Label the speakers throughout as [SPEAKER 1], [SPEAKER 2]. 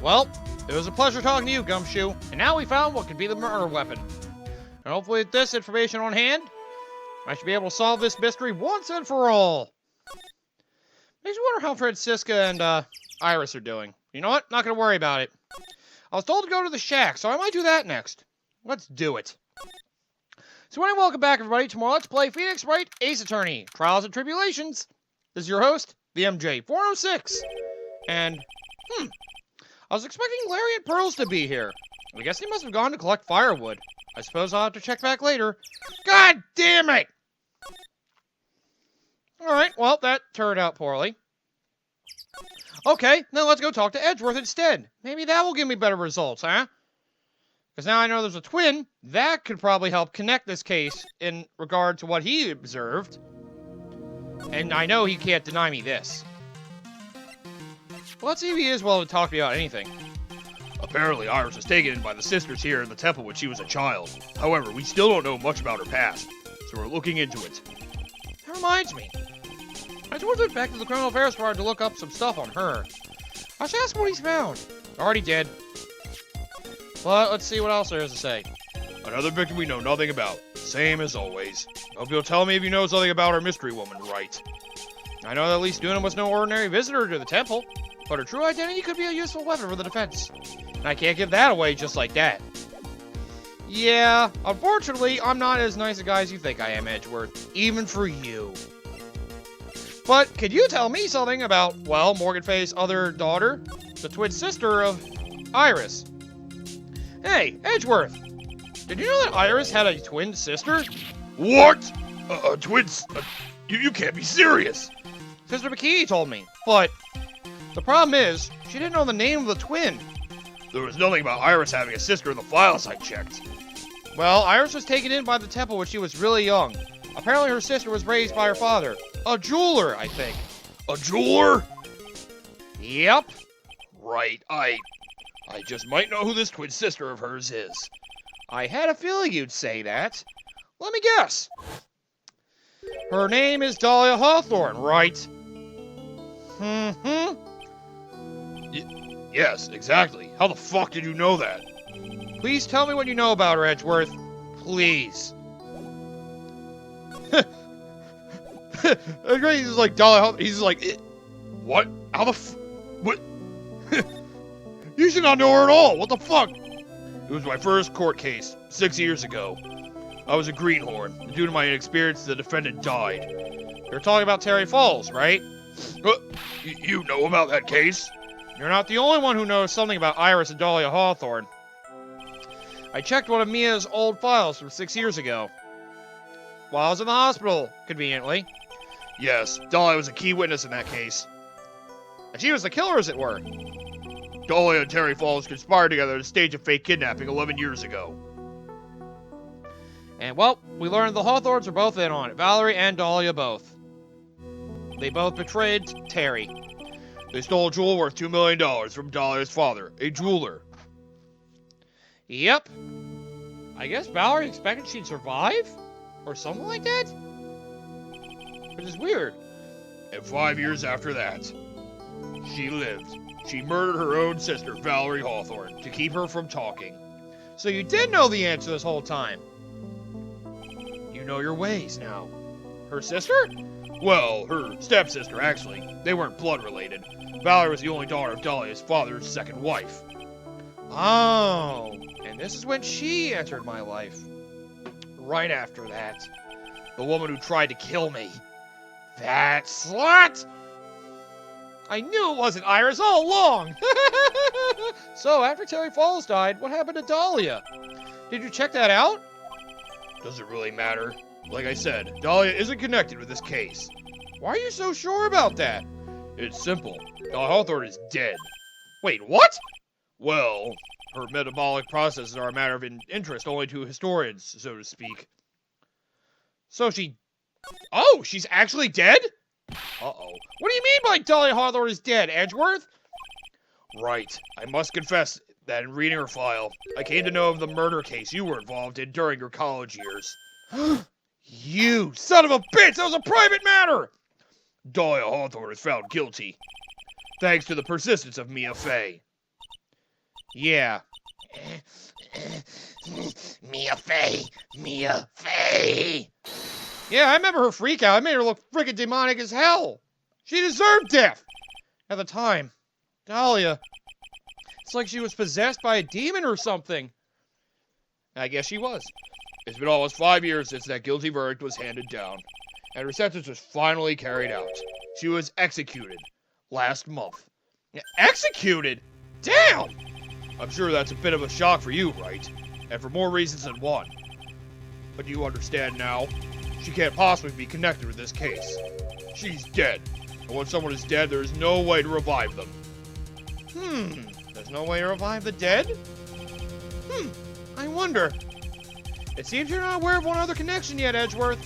[SPEAKER 1] Well, it was a pleasure talking to you, Gumshoe. And now we found what could be the murder weapon. And hopefully with this information on hand, I should be able to solve this mystery once and for all. Makes me wonder how Francisca and Iris are doing. You know what? Not going to worry about it. I was told to go to the shack, so I might do that next. Let's do it. So anyway, welcome back, everybody, to more Let's Play Phoenix Wright Ace Attorney, Trials and Tribulations. This is your host, the MJ406. And, I was expecting Larry and Pearls to be here. I guess they must have gone to collect firewood. I suppose I'll have to check back later. God damn it! Alright, well, that turned out poorly. Okay, now let's go talk to Edgeworth instead. Maybe that will give me better results, huh? Because now I know there's a twin. That could probably help connect this case in regard to what he observed. And I know he can't deny me this. Well, let's see if he is willing to talk to me about anything.
[SPEAKER 2] Apparently, Iris was taken in by the sisters here in the temple when she was a child. However, we still don't know much about her past, so we're looking into it.
[SPEAKER 1] That reminds me. I just went back to the Criminal Affairs Department to look up some stuff on her. I should ask him what he's found. Already did. But let's see what else there is to say.
[SPEAKER 2] Another victim we know nothing about. Same as always. Hope you'll tell me if you know something about our mystery woman, right?
[SPEAKER 1] I know that at least Duna was no ordinary visitor to the temple, but her true identity could be a useful weapon for the defense. And I can't give that away just like that. Yeah, unfortunately, I'm not as nice a guy as you think I am, Edgeworth. Even for you. But could you tell me something about, well, Morgan Fay's other daughter? The twin sister of Iris. Hey, Edgeworth! Did you know that Iris had a twin sister?
[SPEAKER 2] What? Twins? You can't be serious!
[SPEAKER 1] Sister McKee told me, but the problem is, she didn't know the name of the twin.
[SPEAKER 2] There was nothing about Iris having a sister in the files I checked.
[SPEAKER 1] Well, Iris was taken in by the temple when she was really young. Apparently her sister was raised by her father. A jeweler, I think.
[SPEAKER 2] A jeweler?
[SPEAKER 1] Yep.
[SPEAKER 2] Right, I just might know who this twin sister of hers is.
[SPEAKER 1] I had a feeling you'd say that. Let me guess. Her name is Dahlia Hawthorne, right?
[SPEAKER 2] Yes, exactly. How the fuck did you know that?
[SPEAKER 1] Please tell me what you know about her, Edgeworth. Please.
[SPEAKER 2] He's like, Dahlia Hawthorne. He's like, what? How the what? You should not know her at all. What the fuck? It was my first court case, 6 years ago. I was a greenhorn, and due to my inexperience, the defendant died.
[SPEAKER 1] You're talking about Terry Falls, right?
[SPEAKER 2] You know about that case?
[SPEAKER 1] You're not the only one who knows something about Iris and Dahlia Hawthorne. I checked one of Mia's old files from 6 years ago. While I was in the hospital, conveniently.
[SPEAKER 2] Yes, Dahlia was a key witness in that case.
[SPEAKER 1] And she was the killer, as it were.
[SPEAKER 2] Dahlia and Terry Falls conspired together to stage a fake kidnapping 11 years ago.
[SPEAKER 1] And, well, we learned the Hawthorns were both in on it. Valerie and Dahlia both. They both betrayed Terry.
[SPEAKER 2] They stole a jewel worth $2 million from Dahlia's father, a jeweler.
[SPEAKER 1] Yep. I guess Valerie expected she'd survive? Or something like that? Which is weird.
[SPEAKER 2] And 5 years after that, she lived. She murdered her own sister, Valerie Hawthorne, to keep her from talking.
[SPEAKER 1] So you did know the answer this whole time. You know your ways now. Her sister?
[SPEAKER 2] Well, her stepsister, actually. They weren't blood related. Valerie was the only daughter of Dahlia's father's second wife.
[SPEAKER 1] Oh, and this is when she entered my life. Right after that.
[SPEAKER 2] The woman who tried to kill me.
[SPEAKER 1] That slut! I knew it wasn't Iris all along! So, after Terry Falls died, what happened to Dahlia? Did you check that out?
[SPEAKER 2] Does it really matter? Like I said, Dahlia isn't connected with this case.
[SPEAKER 1] Why are you so sure about that?
[SPEAKER 2] It's simple. Dahlia Hawthorne is dead.
[SPEAKER 1] Wait, what?
[SPEAKER 2] Well, her metabolic processes are a matter of interest only to historians, so to speak.
[SPEAKER 1] So oh, she's actually dead?
[SPEAKER 2] Uh-oh.
[SPEAKER 1] What do you mean by Dahlia Hawthorne is dead, Edgeworth?
[SPEAKER 2] Right. I must confess that in reading her file, I came to know of the murder case you were involved in during your college years.
[SPEAKER 1] You son of a bitch! That was a private matter!
[SPEAKER 2] Dahlia Hawthorne was found guilty, thanks to the persistence of Mia Fey.
[SPEAKER 1] Yeah.
[SPEAKER 3] Mia Fey! Mia Fey!
[SPEAKER 1] Yeah, I remember her freak out. I made her look freaking demonic as hell. She deserved death. At the time. Dahlia. It's like she was possessed by a demon or something. I guess she was.
[SPEAKER 2] It's been almost 5 years since that guilty verdict was handed down, and her sentence was finally carried out. She was executed last month.
[SPEAKER 1] Executed? Damn!
[SPEAKER 2] I'm sure that's a bit of a shock for you, right? And for more reasons than one. But you understand now? She can't possibly be connected with this case. She's dead. And when someone is dead, there is no way to revive them.
[SPEAKER 1] There's no way to revive the dead? I wonder. It seems you're not aware of one other connection yet, Edgeworth.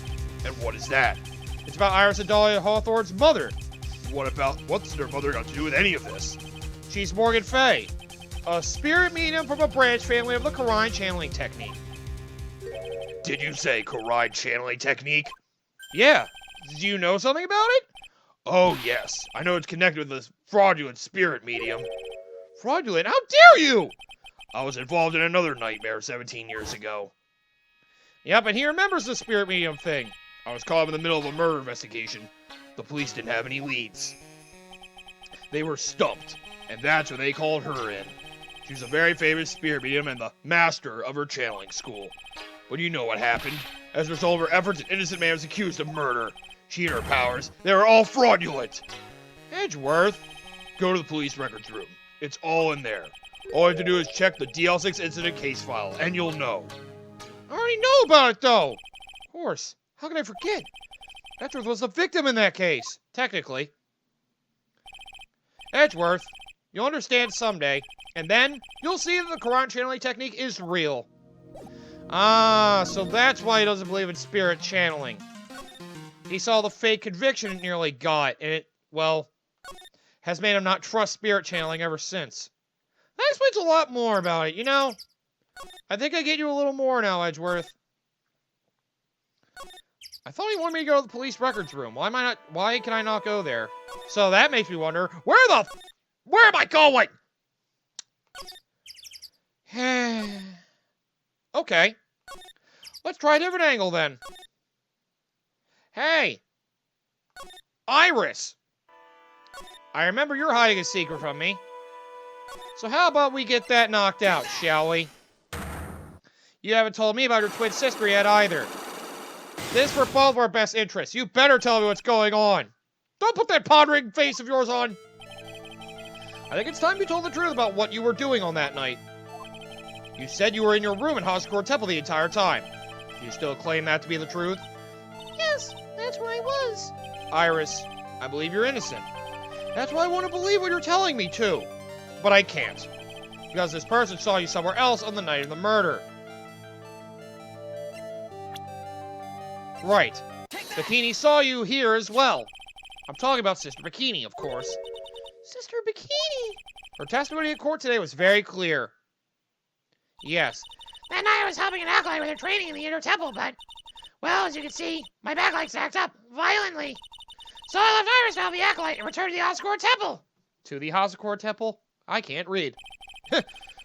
[SPEAKER 2] And what is that?
[SPEAKER 1] It's about Iris and Dahlia Hawthorne's mother.
[SPEAKER 2] What's their mother got to do with any of this?
[SPEAKER 1] She's Morgan Fey, a spirit medium from a branch family of the Karine channeling technique.
[SPEAKER 2] Did you say Karine channeling technique?
[SPEAKER 1] Yeah. Do you know something about it?
[SPEAKER 2] Oh, yes. I know it's connected with this fraudulent spirit medium.
[SPEAKER 1] Fraudulent? How dare you!
[SPEAKER 2] I was involved in another nightmare 17 years ago.
[SPEAKER 1] Yep, and he remembers the spirit medium thing.
[SPEAKER 2] I was caught up in the middle of a murder investigation. The police didn't have any leads. They were stumped, and that's when they called her in. She was a very famous spirit medium and the master of her channeling school. But you know what happened. As a result of her efforts, an innocent man was accused of murder. She and her powers, they were all fraudulent.
[SPEAKER 1] Edgeworth?
[SPEAKER 2] Go to the police records room. It's all in there. All you have to do is check the DL6 incident case file, and you'll know.
[SPEAKER 1] I already know about it, though. Of course. How can I forget? Edgeworth was the victim in that case, technically. Edgeworth, you'll understand someday, and then you'll see that the Karine channeling technique is real. Ah, so that's why he doesn't believe in spirit channeling. He saw the fake conviction it nearly got, and it, well, has made him not trust spirit channeling ever since. That explains a lot more about it, you know? I think I get you a little more now, Edgeworth. I thought he wanted me to go to the police records room. Why can I not go there? So that makes me wonder, where am I going? Okay. Let's try a different angle then. Hey! Iris! I remember you're hiding a secret from me. So how about we get that knocked out, shall we? You haven't told me about your twin sister yet either. This is for both of our best interests. You better tell me what's going on. Don't put that pondering face of yours on. I think it's time you told the truth about what you were doing on that night. You said you were in your room in Hoscore Temple the entire time. Do you still claim that to be the truth?
[SPEAKER 4] Yes, that's where I was.
[SPEAKER 1] Iris, I believe you're innocent. That's why I want to believe what you're telling me, too. But I can't. Because this person saw you somewhere else on the night of the murder. Right. Bikini saw you here as well. I'm talking about Sister Bikini, of course.
[SPEAKER 4] Sister Bikini.
[SPEAKER 1] Her testimony in court today was very clear. Yes.
[SPEAKER 4] That night I was helping an acolyte with her training in the inner temple, but, well, as you can see, my backlight's acted up violently. So I left Iris to help the acolyte and returned to the Oscorp Temple.
[SPEAKER 1] To the Hoscore Temple? I can't read.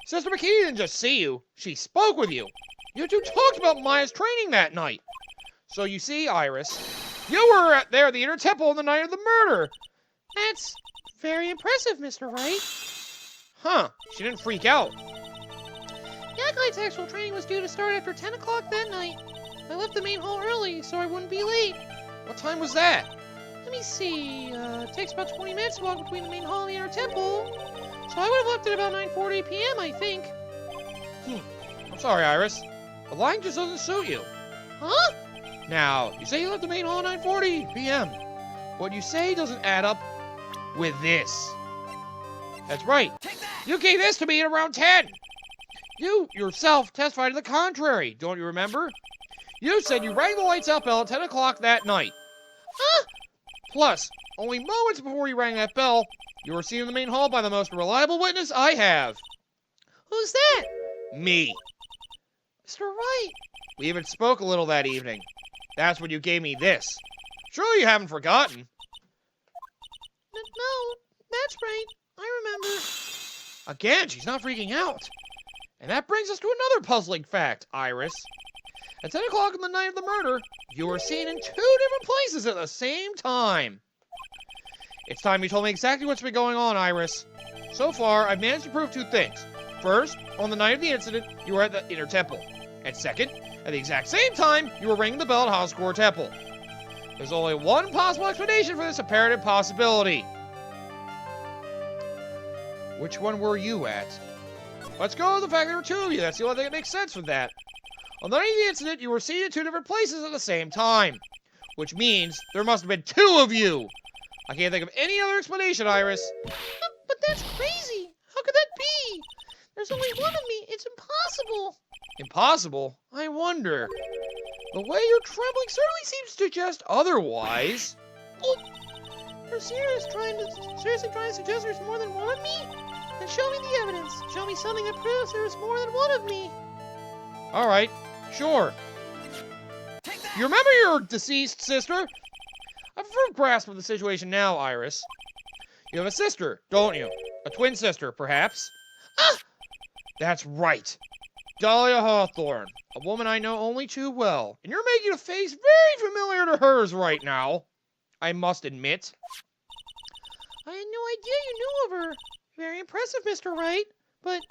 [SPEAKER 1] Sister Bikini didn't just see you. She spoke with you. You two talked about Maya's training that night. So you see, Iris, you were there at the inner temple on the night of the murder.
[SPEAKER 4] That's very impressive, Mr. Wright.
[SPEAKER 1] Huh. She didn't freak out.
[SPEAKER 4] The acolyte's actual training was due to start after 10 o'clock that night. I left the main hall early so I wouldn't be late.
[SPEAKER 1] What time was that?
[SPEAKER 4] Let me see. It takes about 20 minutes to walk between the main hall and the inner temple. So I would have left at about 9:40 p.m., I think.
[SPEAKER 1] I'm sorry, Iris. The lying just doesn't suit you.
[SPEAKER 4] Huh?
[SPEAKER 1] Now, you say you left the main hall at 9:40 p.m. What you say doesn't add up with this. That's right. You gave this to me at around 10. You yourself testified to the contrary, don't you remember? You said you rang the lights out bell at 10 o'clock that night.
[SPEAKER 4] Huh?
[SPEAKER 1] Plus, only moments before you rang that bell, you were seen in the main hall by the most reliable witness I have.
[SPEAKER 4] Who's that?
[SPEAKER 1] Me.
[SPEAKER 4] Mr. Wright.
[SPEAKER 1] We even spoke a little that evening. That's when you gave me this. Surely you haven't forgotten.
[SPEAKER 4] No, that's right. I remember.
[SPEAKER 1] Again, she's not freaking out. And that brings us to another puzzling fact, Iris. At 10 o'clock on the night of the murder, you were seen in 2 different places at the same time. It's time you told me exactly what's been going on, Iris. So far, I've managed to prove 2 things. First, on the night of the incident, you were at the Inner Temple. And second, at the exact same time, you were ringing the bell at Hoscore Temple. There's only one possible explanation for this apparent impossibility. Which one were you at? Let's go with the fact there were 2 of you. That's the only thing that makes sense with that. On the night of the incident, you were seen in 2 different places at the same time. Which means there must have been 2 of you. I can't think of any other explanation, Iris.
[SPEAKER 4] But that's crazy. How could that be? There's only one of me. It's impossible.
[SPEAKER 1] Impossible? I wonder. The way you're trembling certainly seems to suggest otherwise.
[SPEAKER 4] You're seriously trying to suggest there's more than one of me? Then show me the evidence. Show me something that proves there's more than one of me.
[SPEAKER 1] Alright, sure. You remember your deceased sister? I've a firm grasp of the situation now, Iris. You have a sister, don't you? A twin sister, perhaps?
[SPEAKER 4] Ah!
[SPEAKER 1] That's right. Dahlia Hawthorne, a woman I know only too well. And you're making a face very familiar to hers right now. I must admit.
[SPEAKER 4] I had no idea you knew of her. Very impressive, Mr. Wright. But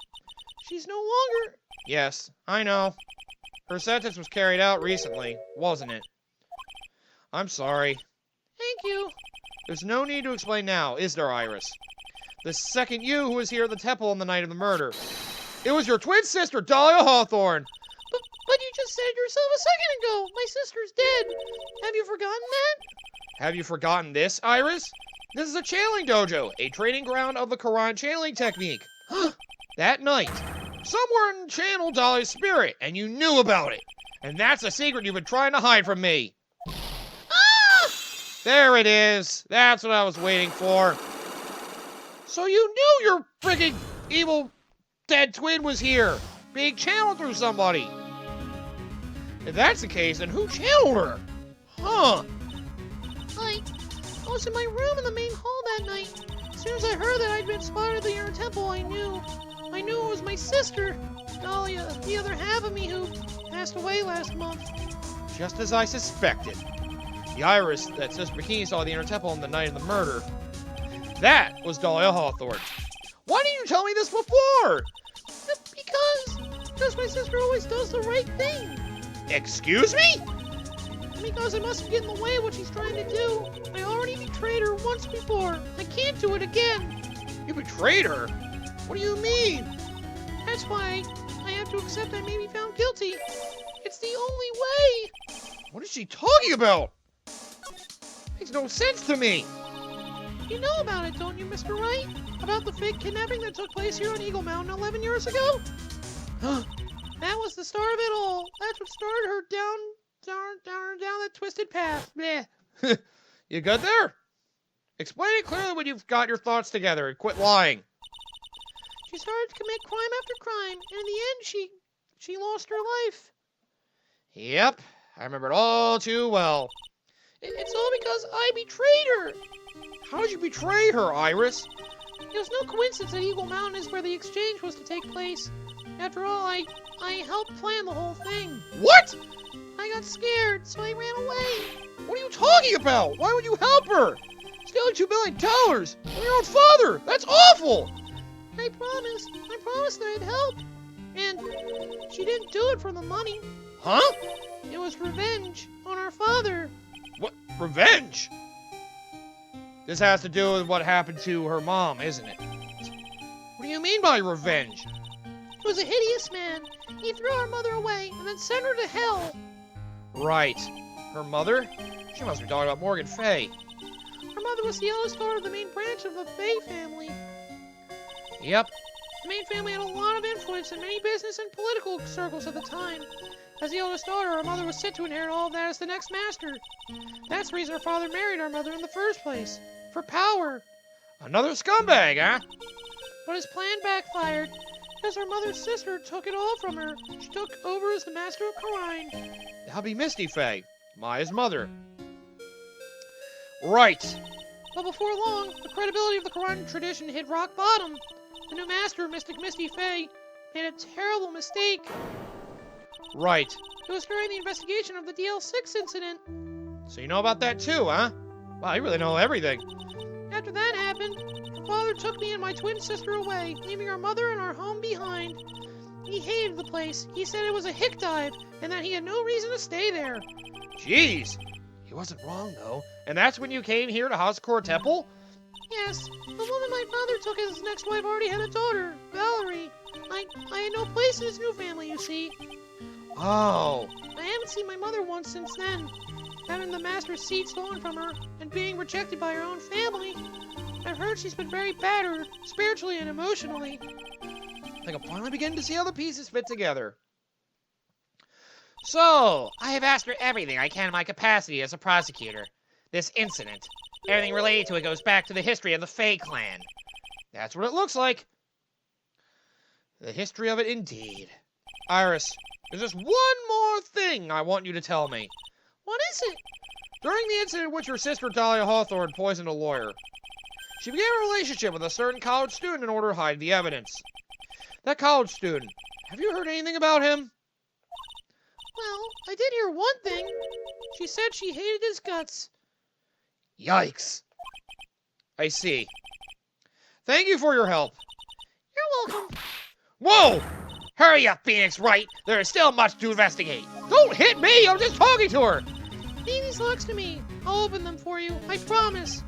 [SPEAKER 4] she's no longer...
[SPEAKER 1] Yes, I know. Her sentence was carried out recently, wasn't it? I'm sorry.
[SPEAKER 4] Thank you.
[SPEAKER 1] There's no need to explain now, is there, Iris? The second you who was here at the temple on the night of the murder. It was your twin sister, Dahlia Hawthorne.
[SPEAKER 4] But you just said it yourself a second ago. My sister's dead. Have you forgotten that?
[SPEAKER 1] Have you forgotten this, Iris? This is a channeling dojo, a training ground of the Quran channeling technique. That night, someone channeled Dahlia's spirit, and you knew about it. And that's a secret you've been trying to hide from me.
[SPEAKER 4] Ah!
[SPEAKER 1] There it is. That's what I was waiting for. So you knew your friggin' evil dead twin was here, being channeled through somebody. If that's the case, then who channeled her? Huh.
[SPEAKER 4] I was in my room in the main hall that night. As soon as I heard that I'd been spotted at the Inner Temple, I knew it was my sister, Dahlia, the other half of me who passed away last month.
[SPEAKER 1] Just as I suspected. The Iris that Sister Bikini saw at the Inner Temple on the night of the murder. That was Dahlia Hawthorne. Why didn't you tell me this before?
[SPEAKER 4] Because my sister always does the right thing.
[SPEAKER 1] Excuse me?
[SPEAKER 4] Because I mustn't get in the way of what she's trying to do. I already betrayed her once before. I can't do it again.
[SPEAKER 1] You betrayed her? What do you mean?
[SPEAKER 4] That's why I have to accept I may be found guilty. It's the only way.
[SPEAKER 1] What is she talking about? Makes no sense to me.
[SPEAKER 4] You know about it, don't you, Mr. Wright? About the fake kidnapping that took place here on Eagle Mountain 11 years ago? That was the start of it all. That's what started her down that twisted path. Bleh.
[SPEAKER 1] You good there? Explain it clearly when you've got your thoughts together and quit lying.
[SPEAKER 4] She started to commit crime after crime, and in the end, she lost her life.
[SPEAKER 1] Yep, I remember it all too well.
[SPEAKER 4] It's all because I betrayed her.
[SPEAKER 1] How did you betray her, Iris?
[SPEAKER 4] It was no coincidence that Eagle Mountain is where the exchange was to take place. After all, I helped plan the whole thing.
[SPEAKER 1] What?
[SPEAKER 4] I got scared, so I ran away.
[SPEAKER 1] What are you talking about? Why would you help her? Stealing $2 million from your own father! That's awful!
[SPEAKER 4] I promised that I'd help. And she didn't do it for the money.
[SPEAKER 1] Huh?
[SPEAKER 4] It was revenge on our father.
[SPEAKER 1] What? Revenge? This has to do with what happened to her mom, isn't it? What do you mean by revenge?
[SPEAKER 4] He was a hideous man. He threw our mother away and then sent her to hell.
[SPEAKER 1] Right. Her mother? She must be talking about Morgan Fay.
[SPEAKER 4] Her mother was the eldest daughter of the main branch of the Fay family.
[SPEAKER 1] Yep.
[SPEAKER 4] The main family had a lot of influence in many business and political circles at the time. As the eldest daughter, our mother was set to inherit all of that as the next master. That's the reason her father married our mother in the first place. For power.
[SPEAKER 1] Another scumbag, huh?
[SPEAKER 4] But his plan backfired. Because our mother's sister took it all from her. She took over as the master of Karine.
[SPEAKER 1] That'll be Misty Fay, Maya's mother. Right.
[SPEAKER 4] But before long, the credibility of the Karine tradition hit rock bottom. The new master, Mystic Misty Faye, made a terrible mistake.
[SPEAKER 1] Right.
[SPEAKER 4] It was during the investigation of the DL6 incident.
[SPEAKER 1] So you know about that too, huh? Wow, you really know everything.
[SPEAKER 4] After that happened, her father took me and my twin sister away, leaving our mother and our home behind. He hated the place. He said it was a hick dive, and that he had no reason to stay there.
[SPEAKER 1] Jeez. He wasn't wrong, though. And that's when you came here to Hasakura Temple?
[SPEAKER 4] Yes, the woman my father took as his next wife already had a daughter, Valerie. I had no place in his new family, you see.
[SPEAKER 1] Oh.
[SPEAKER 4] I haven't seen my mother once since then. Having the master's seat stolen from her and being rejected by her own family, I've heard she's been very battered, spiritually and emotionally.
[SPEAKER 1] I think I'm finally beginning to see how the pieces fit together. So, I have asked her everything I can in my capacity as a prosecutor. This incident, everything related to it goes back to the history of the Fae clan. That's what it looks like. The history of it indeed. Iris, there's just one more thing I want you to tell me.
[SPEAKER 4] What is it?
[SPEAKER 1] During the incident in which your sister Dahlia Hawthorne poisoned a lawyer, she began a relationship with a certain college student in order to hide the evidence. That college student, have you heard anything about him?
[SPEAKER 4] Well, I did hear one thing. She said she hated his guts.
[SPEAKER 1] Yikes. I see. Thank you for your help.
[SPEAKER 4] You're welcome.
[SPEAKER 1] Whoa!
[SPEAKER 3] Hurry up, Phoenix Wright. There is still much to investigate.
[SPEAKER 1] Don't hit me! I'm just talking to her!
[SPEAKER 4] Leave these locks to me. I'll open them for you. I promise.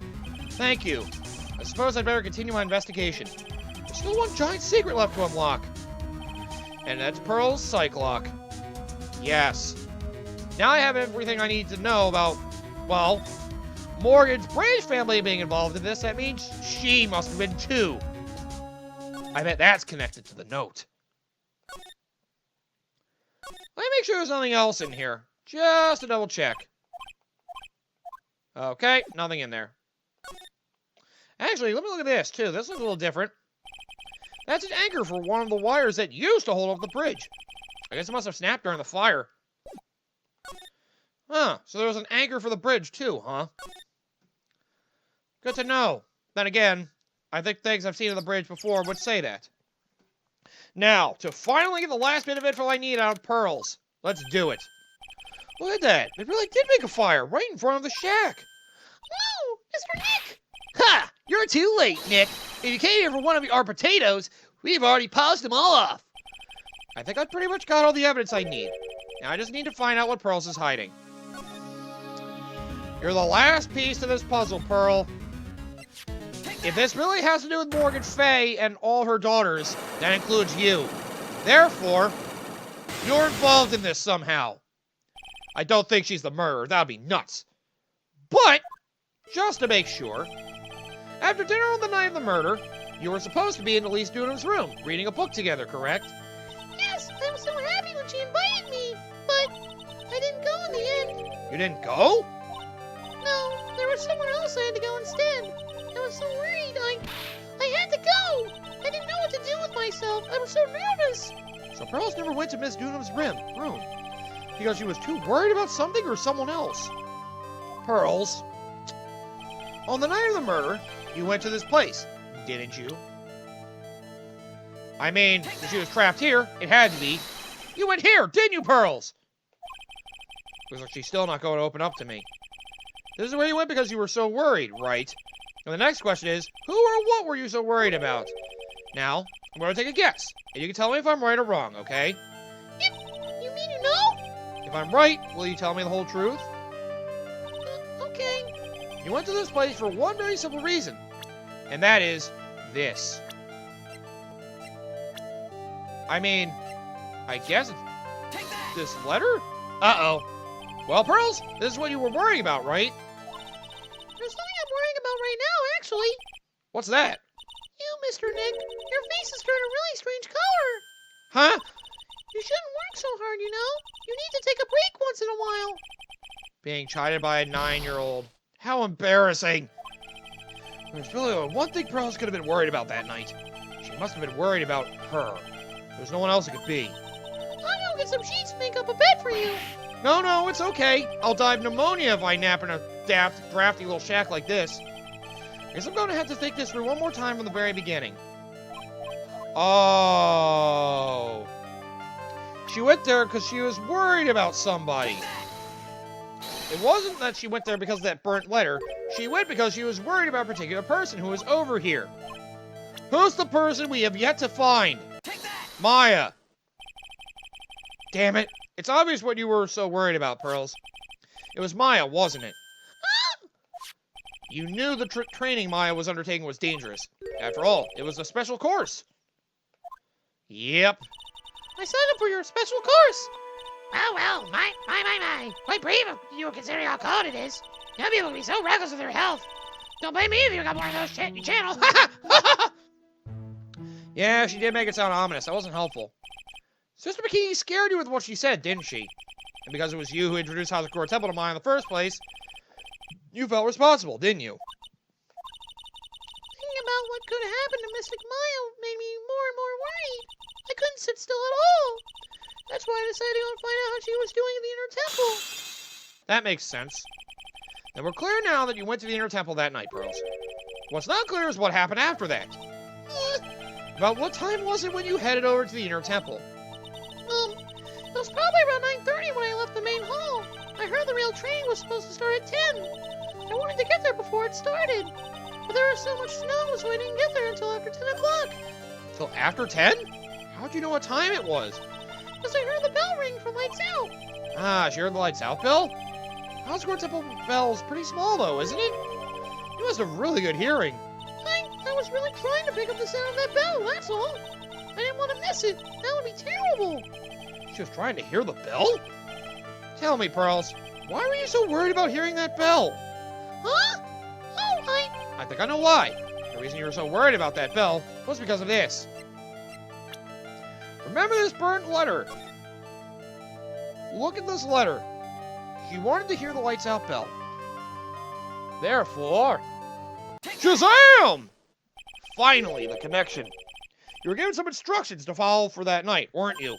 [SPEAKER 1] Thank you. I suppose I'd better continue my investigation. There's still one giant secret left to unlock. And that's Pearl's psych lock. Yes. Now I have everything I need to know about, well, Morgan's Branch family being involved in this. That means she must have been too. I bet that's connected to the note. Let me make sure there's nothing else in here. Just to double check. Okay, nothing in there. Actually, let me look at this, too. This looks a little different. That's an anchor for one of the wires that used to hold up the bridge. I guess it must have snapped during the fire. Huh, so there was an anchor for the bridge, too, huh? Good to know. Then again, I think things I've seen on the bridge before would say that. Now, to finally get the last bit of info I need out of Pearls. Let's do it. Look at that. It really did make a fire right in front of the shack.
[SPEAKER 4] Whoa, Mr. Nick!
[SPEAKER 3] Ha! You're too late, Nick. If you came here for one of our potatoes, we've already polished them all off.
[SPEAKER 1] I think I pretty much got all the evidence I need. Now I just need to find out what Pearls is hiding. You're the last piece to this puzzle, Pearl. If this really has to do with Morgan Fay and all her daughters, that includes you. Therefore, you're involved in this somehow. I don't think she's the murderer. That would be nuts. But, just to make sure, after dinner on the night of the murder, you were supposed to be in Elise Dunham's room, reading a book together, correct?
[SPEAKER 4] Yes, I was so happy when she invited me, but I didn't go in the end.
[SPEAKER 1] You didn't go?
[SPEAKER 4] No, there was someone else I had to go instead. I was so worried. I had to go. I didn't know what to do with myself. I was so nervous.
[SPEAKER 1] So Pearls never went to Miss Dunham's room because she was too worried about something or someone else. Pearls, on the night of the murder, you went to this place, didn't you? I mean, if she was trapped here, it had to be. You went here, didn't you, Pearls? Looks like she's still not going to open up to me. This is where you went because you were so worried, right? And the next question is, who or what were you so worried about? Now, I'm going to take a guess, and you can tell me if I'm right or wrong, okay?
[SPEAKER 4] Yep. You mean you know?
[SPEAKER 1] If I'm right, will you tell me the whole truth?
[SPEAKER 4] Okay.
[SPEAKER 1] You went to this place for one very simple reason, and that is this. I mean, I guess it's this letter? Uh-oh. Well, Pearls, this is what you were worrying about, right?
[SPEAKER 4] There's something I'm worrying about right now, actually.
[SPEAKER 1] What's that?
[SPEAKER 4] You, Mr. Nick, your face has turned a really strange color.
[SPEAKER 1] Huh?
[SPEAKER 4] You shouldn't work so hard, you know? You need to take a break once in a while.
[SPEAKER 1] Being chided by a 9-year-old. How embarrassing. There's really only one thing Pearls could have been worried about that night. She must have been worried about her. There's no one else it could be.
[SPEAKER 4] I'll go get some sheets and make up a bed for you.
[SPEAKER 1] No, it's okay. I'll die of pneumonia if I nap in a drafty little shack like this. Guess I'm going to have to think this through one more time from the very beginning. Oh. She went there because she was worried about somebody. It wasn't that she went there because of that burnt letter. She went because she was worried about a particular person who was over here. Who's the person we have yet to find? Maya. Damn it. It's obvious what you were so worried about, Pearls. It was Maya, wasn't it? You knew the training Maya was undertaking was dangerous. After all, it was a special course. Yep.
[SPEAKER 4] I signed up for your special course.
[SPEAKER 3] Well, my. Quite brave of you considering how cold it is. Young people can be so reckless with their health. Don't blame me if you got more of those channels.
[SPEAKER 1] Yeah, she did make it sound ominous. That wasn't helpful. Sister Bikini scared you with what she said, didn't she? And because it was you who introduced Hazakura Temple to Maya in the first place, you felt responsible, didn't you?
[SPEAKER 4] Thinking about what could happen to Mystic Maya made me more and more worried. I couldn't sit still at all. That's why I decided to go and find out how she was doing in the inner temple.
[SPEAKER 1] That makes sense. And we're clear now that you went to the inner temple that night, Pearls. What's not clear is what happened after that. About what time was it when you headed over to the inner temple?
[SPEAKER 4] It was probably around 9:30 when I left the main hall. I heard the real training was supposed to start at 10. I wanted to get there before it started. But there was so much snow, so I didn't get there until after 10 o'clock.
[SPEAKER 1] Till after 10? How'd you know what time it was?
[SPEAKER 4] Because I heard the bell ring for lights out.
[SPEAKER 1] Ah, she heard the lights out bell? Hazakura Temple bell's pretty small, though, isn't it? You must have really good hearing.
[SPEAKER 4] I was really trying to pick up the sound of that bell, that's all. I didn't want to miss it. That would be terrible.
[SPEAKER 1] She was trying to hear the bell? Tell me, Pearls, why were you so worried about hearing that bell?
[SPEAKER 4] Huh? Oh,
[SPEAKER 1] I think I know why. The reason you were so worried about that bell was because of this. Remember this burnt letter? Look at this letter. She wanted to hear the lights out bell. Therefore, Shazam! Finally, the connection. You were given some instructions to follow for that night, weren't you?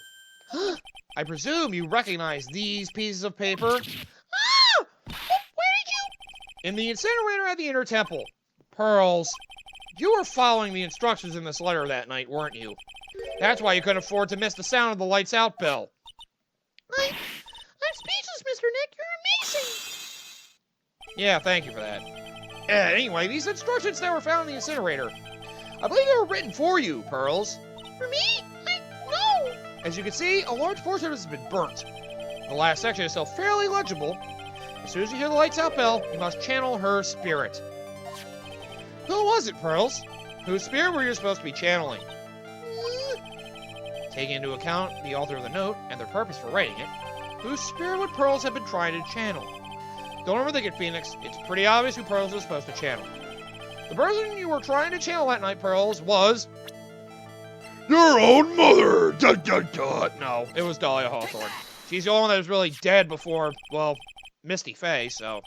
[SPEAKER 1] I presume you recognize these pieces of paper?
[SPEAKER 4] Where did you?
[SPEAKER 1] In the incinerator at the inner temple. Pearls, you were following the instructions in this letter that night, weren't you? That's why you couldn't afford to miss the sound of the lights out bell.
[SPEAKER 4] I'm speechless, Mr. Nick. You're amazing.
[SPEAKER 1] Yeah, thank you for that. Anyway, these instructions that were found in the incinerator. I believe they were written for you, Pearls.
[SPEAKER 4] For me? No.
[SPEAKER 1] As you can see, a large portion of this has been burnt. The last section is still fairly legible. As soon as you hear the lights out bell, you must channel her spirit. Who was it, Pearls? Whose spirit were you supposed to be channeling? Taking into account the author of the note and their purpose for writing it, whose spirit would Pearls have been trying to channel? Don't overthink it, Phoenix. It's pretty obvious who Pearls was supposed to channel. The person you were trying to channel that night, Pearls, was...
[SPEAKER 2] Your own mother! Dot, dot, dot.
[SPEAKER 1] No, it was Dahlia Hawthorne. She's the only one that was really dead before, well, Misty Faye, so...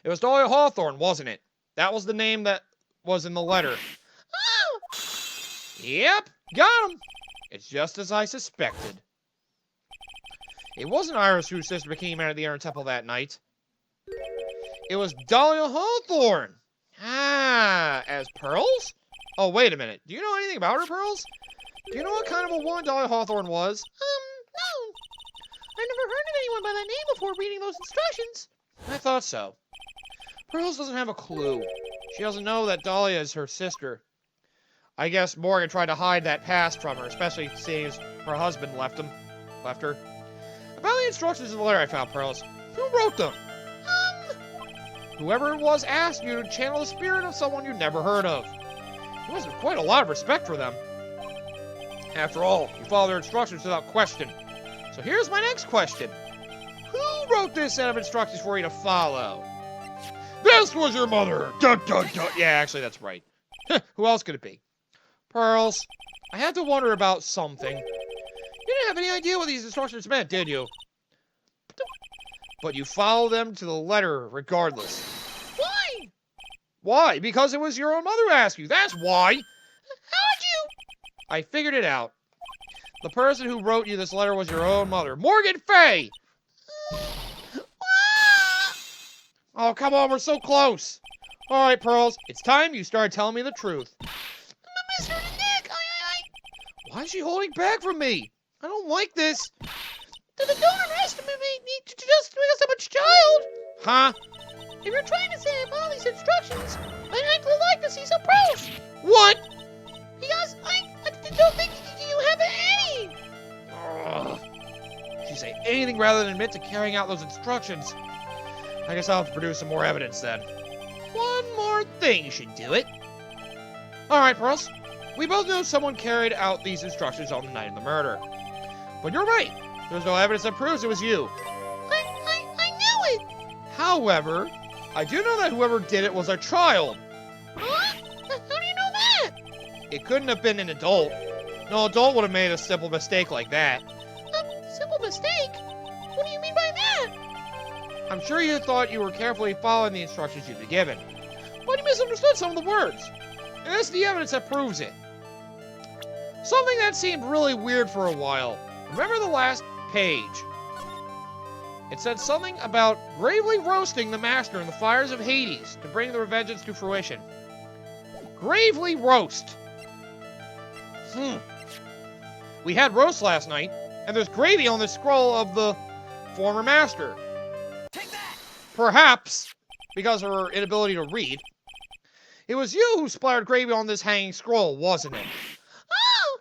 [SPEAKER 1] It was Dahlia Hawthorne, wasn't it? That was the name that was in the letter.
[SPEAKER 4] Oh!
[SPEAKER 1] Yep, got him! It's just as I suspected. It wasn't Iris whose sister became out of the inner temple that night. It was Dahlia Hawthorne! Ah, as Pearls? Oh, wait a minute. Do you know anything about her, Pearls? Do you know what kind of a woman Dahlia Hawthorne was?
[SPEAKER 4] No. I've never heard of anyone by that name before reading those instructions.
[SPEAKER 1] I thought so. Pearls doesn't have a clue. She doesn't know that Dahlia is her sister. I guess Morgan tried to hide that past from her, especially seeing as her husband left her. About the instructions in the letter I found, Pearls. Who wrote them? Whoever it was asked you to channel the spirit of someone you'd never heard of. You must have quite a lot of respect for them. After all, you follow their instructions without question. So here's my next question. Who wrote this set of instructions for you to follow?
[SPEAKER 2] This was your mother! Dot, dot, dot.
[SPEAKER 1] Yeah, actually, that's right. Who else could it be? Pearls, I had to wonder about something. You didn't have any idea what these instructions meant, did you? But you followed them to the letter regardless.
[SPEAKER 4] Why?
[SPEAKER 1] Why? Because it was your own mother who asked you. That's why.
[SPEAKER 4] How'd you?
[SPEAKER 1] I figured it out. The person who wrote you this letter was your own mother, Morgan Fay! Oh, come on, we're so close. All right, Pearls, it's time you started telling me the truth.
[SPEAKER 4] Mr. Nick,
[SPEAKER 1] Why is she holding back from me? I don't like this.
[SPEAKER 4] Did the donor estimate need to just because I'm a child?
[SPEAKER 1] Huh?
[SPEAKER 4] If you're trying to say I follow these instructions, I'd actually like to see some proof.
[SPEAKER 1] What?
[SPEAKER 4] Because I don't think you have any.
[SPEAKER 1] Ugh. She'd say anything rather than admit to carrying out those instructions. I guess I'll have to produce some more evidence then. One more thing should do it. Alright, Pearls. We both know someone carried out these instructions on the night of the murder. But you're right. There's no evidence that proves it was you.
[SPEAKER 4] I knew it.
[SPEAKER 1] However, I do know that whoever did it was a child.
[SPEAKER 4] Huh? How do you know that?
[SPEAKER 1] It couldn't have been an adult. No adult would have made a simple mistake like that.
[SPEAKER 4] Simple mistake? What do you mean by that?
[SPEAKER 1] I'm sure you thought you were carefully following the instructions you'd been given, but you misunderstood some of the words. And that's the evidence that proves it. Something that seemed really weird for a while. Remember the last page? It said something about gravely roasting the master in the fires of Hades to bring the vengeance to fruition. Gravely roast. We had roast last night, and there's gravy on the scroll of the former master.
[SPEAKER 5] Take that!
[SPEAKER 1] Perhaps, because of her inability to read, it was you who splattered gravy on this hanging scroll, wasn't it?
[SPEAKER 4] Oh!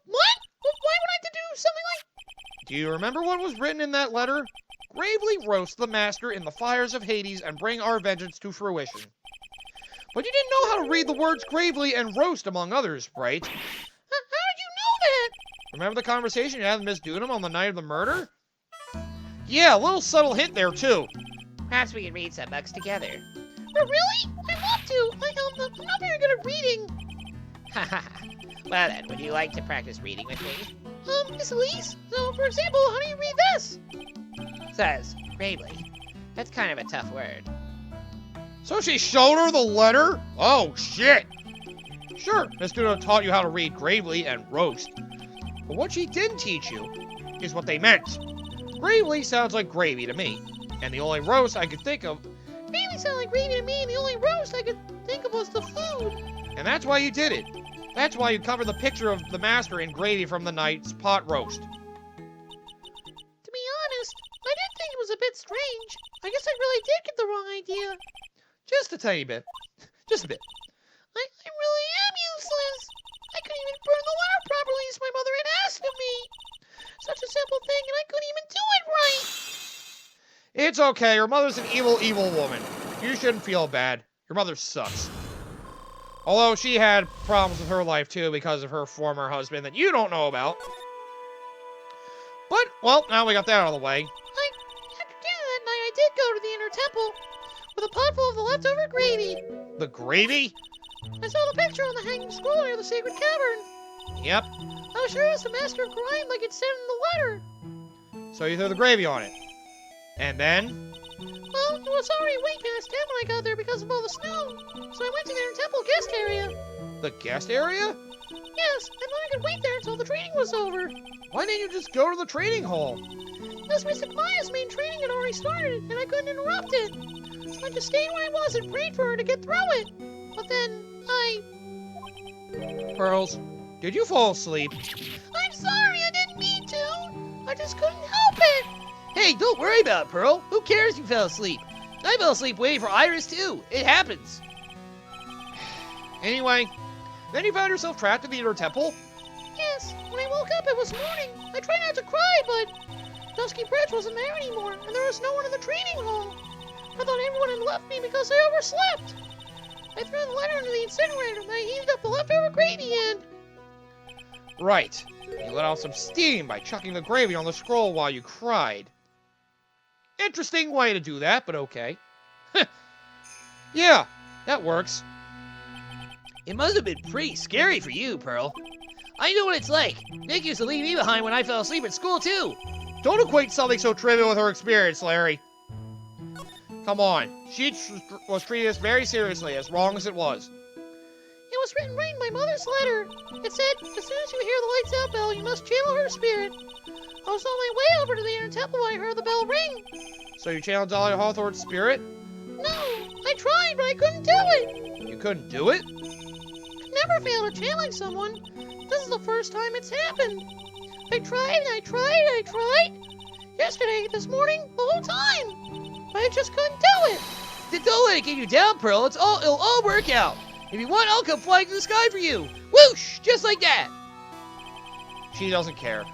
[SPEAKER 4] What? Why would I have to do something like...
[SPEAKER 1] Do you remember what was written in that letter? Gravely roast the master in the fires of Hades and bring our vengeance to fruition. But you didn't know how to read the words gravely and roast, among others, right?
[SPEAKER 4] How did you know that?
[SPEAKER 1] Remember the conversation you had with Miss Dunham on the night of the murder? Yeah, a little subtle hint there, too.
[SPEAKER 5] Perhaps we can read some books together.
[SPEAKER 4] Oh, really? I'd love to. I'm not very good at reading.
[SPEAKER 5] Haha. Well then, would you like to practice reading with me?
[SPEAKER 4] Miss Elise? So, for example, how do you read this?
[SPEAKER 5] Says, gravely. That's kind of a tough word.
[SPEAKER 1] So she showed her the letter? Oh, shit! Sure, Miss Dunham taught you how to read gravely and roast. But what she didn't teach you is what they meant. Gravely sounds like gravy to me, and the only roast I could think of...
[SPEAKER 4] Gravy sounded like gravy to me, and the only roast I could think of was the food.
[SPEAKER 1] And that's why you did it. That's why you covered the picture of the master in gravy from the night's pot roast.
[SPEAKER 4] To be honest, I did think it was a bit strange. I guess I really did get the wrong idea.
[SPEAKER 1] Just a tiny bit. Just a bit.
[SPEAKER 4] I really am useless. I couldn't even burn the letter properly as my mother had asked of me. Such a simple thing, and I couldn't even do it right.
[SPEAKER 1] It's okay. Your mother's an evil, evil woman. You shouldn't feel bad. Your mother sucks. Although she had problems with her life, too, because of her former husband that you don't know about. But, well, now we got that out of the way.
[SPEAKER 4] After dinner that night, I did go to the inner temple with a pot full of the leftover gravy.
[SPEAKER 1] The gravy?
[SPEAKER 4] I saw the picture on the hanging scroll near the sacred cavern.
[SPEAKER 1] Yep.
[SPEAKER 4] I was sure it was the master of crime like it said in the letter.
[SPEAKER 1] So you threw the gravy on it. And then?
[SPEAKER 4] Well, it was already way past 10 when I got there because of all the snow. So I went to the inner temple guest area.
[SPEAKER 1] The guest area?
[SPEAKER 4] Yes, I thought I could wait there until the training was over.
[SPEAKER 1] Why didn't you just go to the training hall?
[SPEAKER 4] Because Mr. Maya's main training had already started, and I couldn't interrupt it. So I just stayed where I was and prayed for her to get through it. But then,
[SPEAKER 1] Pearls, did you fall asleep?
[SPEAKER 4] I'm sorry, I didn't mean to. I just couldn't help it.
[SPEAKER 5] Hey, don't worry about it, Pearl. Who cares if you fell asleep? I fell asleep waiting for Iris, too. It happens.
[SPEAKER 1] Anyway, then you found yourself trapped in the inner temple?
[SPEAKER 4] Yes, when I woke up it was morning. I tried not to cry, but Dusky Bridge wasn't there anymore, and there was no one in the training hall. I thought everyone had left me because I overslept. I threw the letter into the incinerator, and I heated up the leftover gravy and...
[SPEAKER 1] Right. You let out some steam by chucking the gravy on the scroll while you cried. Interesting way to do that, but okay. Yeah, that works.
[SPEAKER 5] It must have been pretty scary for you, Pearl. I know what it's like. Nick used to leave me behind when I fell asleep at school, too.
[SPEAKER 1] Don't equate something so trivial with her experience, Larry. Come on. She was treating this very seriously, as wrong as it was.
[SPEAKER 4] It was written right in my mother's letter. It said, as soon as you hear the lights out bell, you must channel her spirit. I was on my way over to the inner temple when I heard the bell ring.
[SPEAKER 1] So you channeled Dolly Hawthorne's spirit?
[SPEAKER 4] No, I tried, but I couldn't do it.
[SPEAKER 1] You couldn't do it?
[SPEAKER 4] never failed at channeling someone. This is the first time it's happened. I tried and I tried and I tried. Yesterday, this morning, the whole time. But I just couldn't do it.
[SPEAKER 5] Then don't let it get you down, Pearl. It'll all work out. If you want, I'll come flying to the sky for you. Whoosh! Just like that.
[SPEAKER 1] She doesn't care.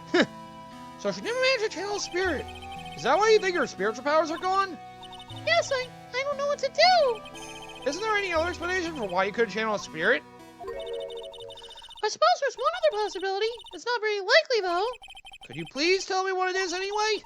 [SPEAKER 1] So she never managed to channel a spirit. Is that why you think her spiritual powers are gone?
[SPEAKER 4] Yes, I don't know what to do.
[SPEAKER 1] Isn't there any other explanation for why you couldn't channel a spirit?
[SPEAKER 4] I suppose there's one other possibility. It's not very likely, though.
[SPEAKER 1] Could you please tell me what it is anyway?
[SPEAKER 4] It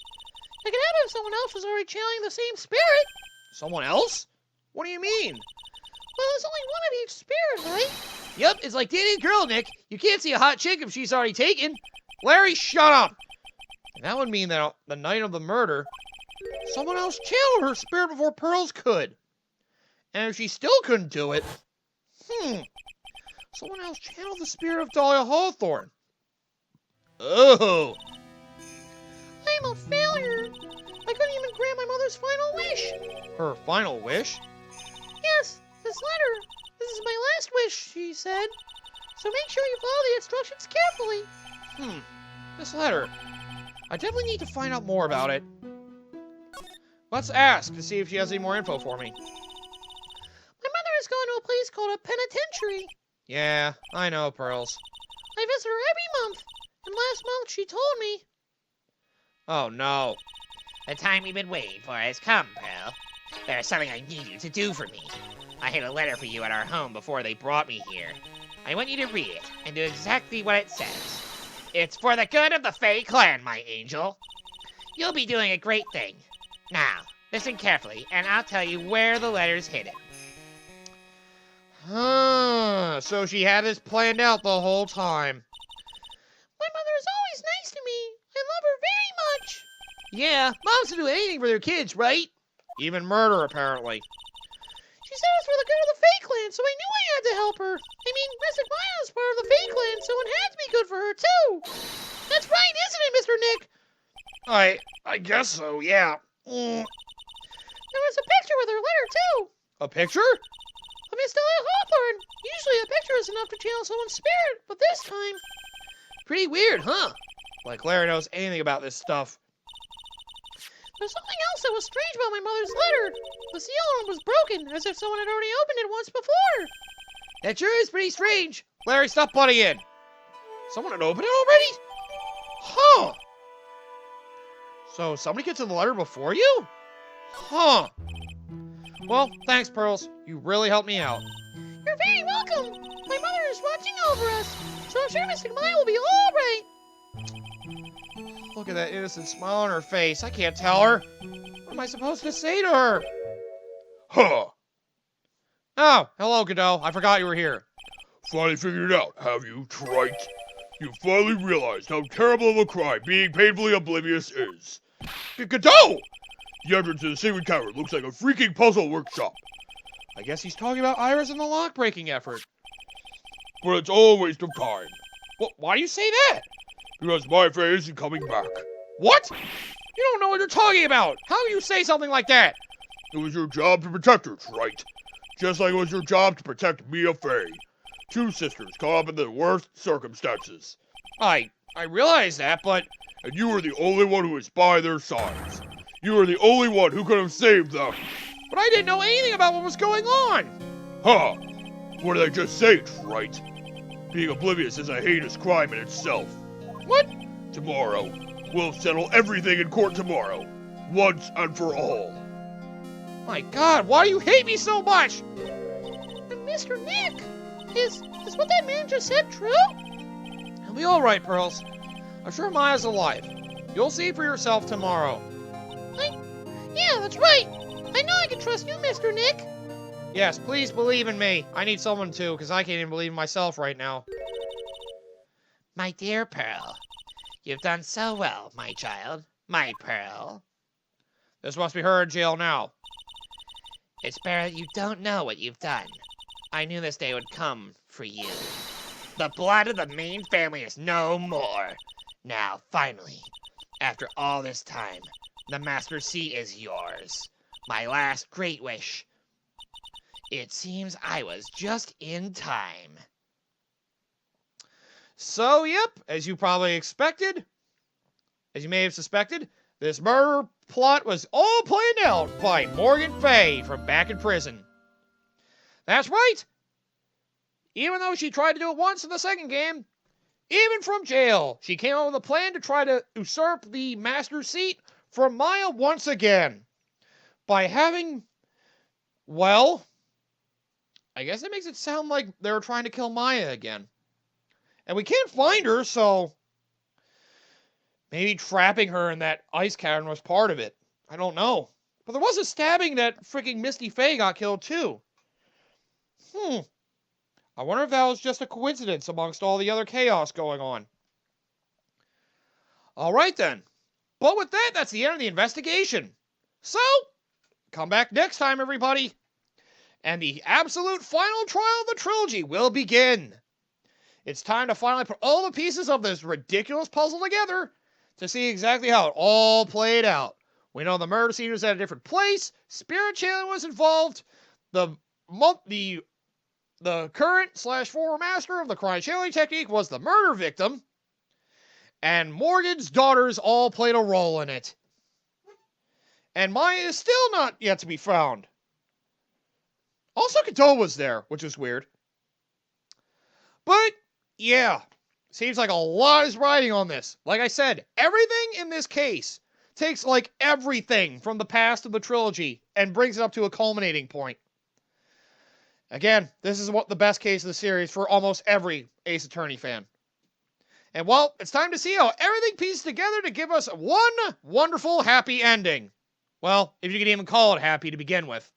[SPEAKER 4] could happen if someone else was already channeling the same spirit.
[SPEAKER 1] Someone else? What do you mean?
[SPEAKER 4] Well, there's only one of each spirit, right?
[SPEAKER 5] Yup, it's like dating a girl, Nick. You can't see a hot chick if she's already taken.
[SPEAKER 1] Larry, shut up! That would mean that the night of the murder, someone else channeled her spirit before Pearls could. And if she still couldn't do it, someone else channeled the spirit of Dahlia Hawthorne. Oh!
[SPEAKER 4] I'm a failure. I couldn't even grant my mother's final wish.
[SPEAKER 1] Her final wish?
[SPEAKER 4] Yes, this letter. This is my last wish, she said. So make sure you follow the instructions carefully.
[SPEAKER 1] This letter. I definitely need to find out more about it. Let's ask to see if she has any more info for me.
[SPEAKER 4] My mother is going to a place called a penitentiary.
[SPEAKER 1] Yeah, I know, Pearls.
[SPEAKER 4] I visit her every month. And last month she told me.
[SPEAKER 1] Oh, no.
[SPEAKER 3] The time we've been waiting for has come, Pearl. There's something I need you to do for me. I hid a letter for you at our home before they brought me here. I want you to read it and do exactly what it says. It's for the good of the Fae clan, my angel. You'll be doing a great thing. Now, listen carefully, and I'll tell you where the letter's hidden.
[SPEAKER 1] So she had this planned out the whole time.
[SPEAKER 4] My mother is always nice to me. I love her very much.
[SPEAKER 5] Yeah, moms will do anything for their kids, right?
[SPEAKER 1] Even murder, apparently.
[SPEAKER 4] She said it was for the good of the Fae clan, so I knew I had to help her. I mean, Mystic Maya is part of the Fae clan, so it had to be good for her, too. That's right, isn't it, Mr. Nick?
[SPEAKER 2] I guess so, yeah.
[SPEAKER 4] There was a picture with her letter, too.
[SPEAKER 1] A picture?
[SPEAKER 4] Of Miss Dahlia Hawthorne. Usually a picture is enough to channel someone's spirit, but this time...
[SPEAKER 5] Pretty weird, huh?
[SPEAKER 1] Like Larry knows anything about this stuff.
[SPEAKER 4] There's something else that was strange about my mother's letter. The seal on it was broken, as if someone had already opened it once before.
[SPEAKER 5] That sure is pretty strange.
[SPEAKER 1] Larry, stop butting in. Someone had opened it already? Huh. So somebody gets in the letter before you? Huh. Well, thanks, Pearls. You really helped me out.
[SPEAKER 4] You're very welcome. My mother is watching over us, so I'm sure Mystic Maya will be all right.
[SPEAKER 1] Look at that innocent smile on her face. I can't tell her. What am I supposed to say to her?
[SPEAKER 2] Huh.
[SPEAKER 1] Oh, hello, Godot. I forgot you were here.
[SPEAKER 2] Finally figured it out, have you, trite? You finally realized how terrible of a crime being painfully oblivious is. Godot! The entrance to the Sacred Cavern looks like a freaking puzzle workshop.
[SPEAKER 1] I guess he's talking about Iris and the lock-breaking effort.
[SPEAKER 2] But it's all a waste of time.
[SPEAKER 1] Why do you say that?
[SPEAKER 2] Because my Fae isn't coming back.
[SPEAKER 1] What? You don't know what you're talking about. How can you say something like that?
[SPEAKER 2] It was your job to protect her, trite. Just like it was your job to protect me, a Fae. Two sisters caught up in the worst circumstances.
[SPEAKER 1] I realize that, but...
[SPEAKER 2] And you were the only one who was by their sides. You were the only one who could have saved them.
[SPEAKER 1] But I didn't know anything about what was going on.
[SPEAKER 2] Huh. What did I just say, trite? Being oblivious is a heinous crime in itself.
[SPEAKER 1] What?
[SPEAKER 2] Tomorrow. We'll settle everything in court tomorrow. Once and for all.
[SPEAKER 1] My God, why do you hate me so much?
[SPEAKER 4] And Mr. Nick, is what that man just said true?
[SPEAKER 1] He'll be all right, Pearls. I'm sure Maya's alive. You'll see for yourself tomorrow.
[SPEAKER 4] Yeah, that's right. I know I can trust you, Mr. Nick.
[SPEAKER 1] Yes, please believe in me. I need someone to, because I can't even believe in myself right now.
[SPEAKER 3] My dear Pearl, you've done so well, my child. My Pearl.
[SPEAKER 1] This must be her in jail now.
[SPEAKER 3] It's better that you don't know what you've done. I knew this day would come for you. The blood of the main family is no more. Now, finally, after all this time, the Master Seat is yours. My last great wish. It seems I was just in time.
[SPEAKER 1] So, yep, as you probably expected, as you may have suspected, this murder plot was all planned out by Morgan Fay from back in prison. That's right! Even though she tried to do it once in the second game, even from jail, she came up with a plan to try to usurp the master seat from Maya once again. By having, well, I guess it makes it sound like they were trying to kill Maya again. And we can't find her, so maybe trapping her in that ice cavern was part of it. I don't know. But there was a stabbing that freaking Misty Fey got killed too. I wonder if that was just a coincidence amongst all the other chaos going on. Alright then. But with that, that's the end of the investigation. So, come back next time, everybody. And the absolute final trial of the trilogy will begin. It's time to finally put all the pieces of this ridiculous puzzle together to see exactly how it all played out. We know the murder scene was at a different place, spirit channeling was involved, the current / former master of the crime channeling technique was the murder victim, and Morgan's daughters all played a role in it. And Maya is still not yet to be found. Also, Kato was there, which was weird. But, yeah, seems like a lot is riding on this. Like I said, everything in this case takes like everything from the past of the trilogy and brings it up to a culminating point. Again, this is what the best case of the series for almost every Ace Attorney fan. And well, it's time to see how everything pieces together to give us one wonderful happy ending. Well, if you could even call it happy to begin with.